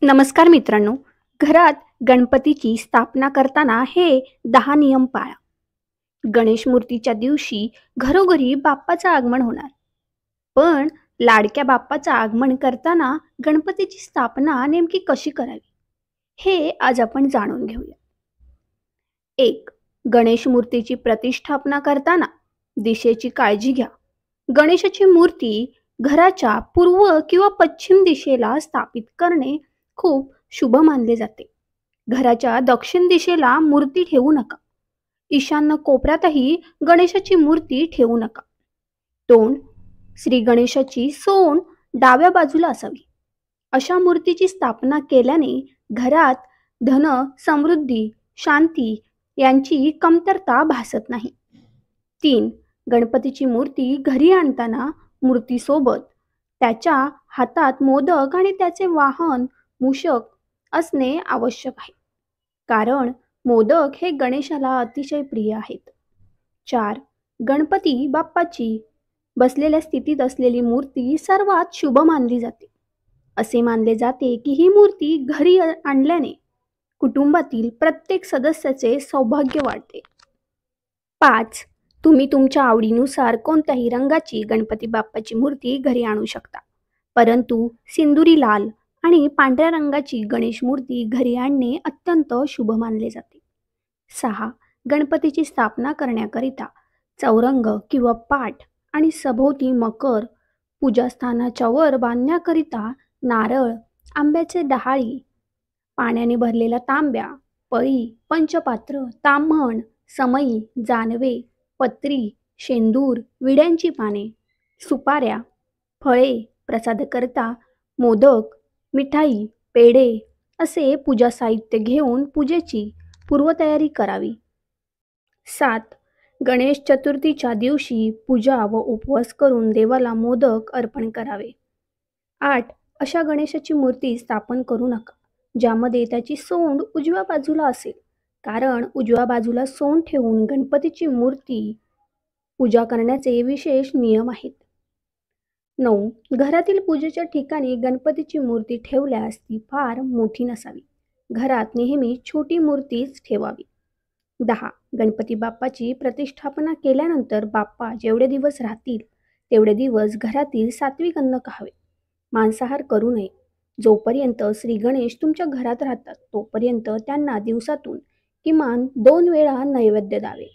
नमस्कार मित्रांनो. घरात गणपतीची स्थापना करताना हे 10 नियम पाळा. गणेश मूर्तीच्या दिवशी घरोघरी बाप्पाचं आगमन होणार. पण लाडक्या बाप्पाचं आगमन करताना गणपतीची स्थापना नेमकी कशी करावी? हे आज आपण जाणून घेऊया. 1. गणेश मूर्तीची प्रतिष्ठापना करताना दिशेची काळजी घ्या. गणेशाची मूर्ती घराच्या पूर्व किंवा पश्चिम दिशेला स्थापित करणे खूप शुभ मानले जाते. घराच्या दक्षिण दिशेला मूर्ती ठेवू नका. ईशान्य कोपऱ्यातही गणेशाची मूर्ती ठेवू नका. 2. श्री गणेशाची सोंड डाव्या बाजूला असावी. अशा मूर्तीची स्थापना केल्याने घरात धन, समृद्धी, शांती यांची कमतरता भासत नाही. 3. गणपतीची मूर्ती घरी आणताना मूर्तीसोबत त्याच्या हातात मोदक आणि त्याचे वाहन मूषक असणे आवश्यक आहे. कारण मोदक हे गणेशाला अतिशय प्रिय आहेत. 4. गणपती बाप्पाची बसलेल्या स्थितीत असलेली मूर्ती सर्वात शुभ मानली जाते. असे मानले जाते की ही मूर्ती घरी आणल्याने कुटुंबातील प्रत्येक सदस्याचे सौभाग्य वाढते. 5. तुम्ही तुमच्या आवडीनुसार कोणत्याही रंगाची गणपती बाप्पाची मूर्ती घरी आणू शकता. परंतु सिंदुरी लाल आणि पांढऱ्या रंगाची गणेश मूर्ती घरी आणणे अत्यंत शुभ मानले जाते. 6. गणपतीची स्थापना करण्याकरिता चौरंग किंवा पाट आणि सभोवती मकर, पूजास्थानाच्या वर बांधण्याकरिता नारळ, आंब्याचे डहाळी, पाण्याने भरलेला तांब्या, पळी, पंचपात्र, ताम्हण, समई, जानवे, पत्री, शेंदूर, विड्यांची पाने, सुपाऱ्या, फळे, प्रसादकरता मोदक, मिठाई, पेढे असे पूजा साहित्य घेऊन पूजेची पूर्वतयारी करावी. 7. गणेश चतुर्थीच्या दिवशी पूजा व उपवास करून देवाला मोदक अर्पण करावे. 8. अशा गणेशाची मूर्ती स्थापन करू नका ज्यामध्ये त्याची सोंड उजव्या बाजूला असेल, कारण उजव्या बाजूला सोंड ठेवून गणपतीची मूर्ती पूजा करण्याचे विशेष नियम आहेत. 9. घरातील पूजेच्या ठिकाणी गणपतीची मूर्ती ठेवल्यास ती फार मोठी नसावी. घरात नेहमी छोटी मूर्तीच ठेवावी. 10. गणपती बाप्पाची प्रतिष्ठापना केल्यानंतर बाप्पा जेवढे दिवस राहतील तेवढे दिवस घरातील सात्विक अन्न खावे. मांसाहार करू नये. जोपर्यंत श्री गणेश तुमच्या घरात राहतात तोपर्यंत त्यांना दिवसातून किमान 2 वेळा नैवेद्य द्यावे.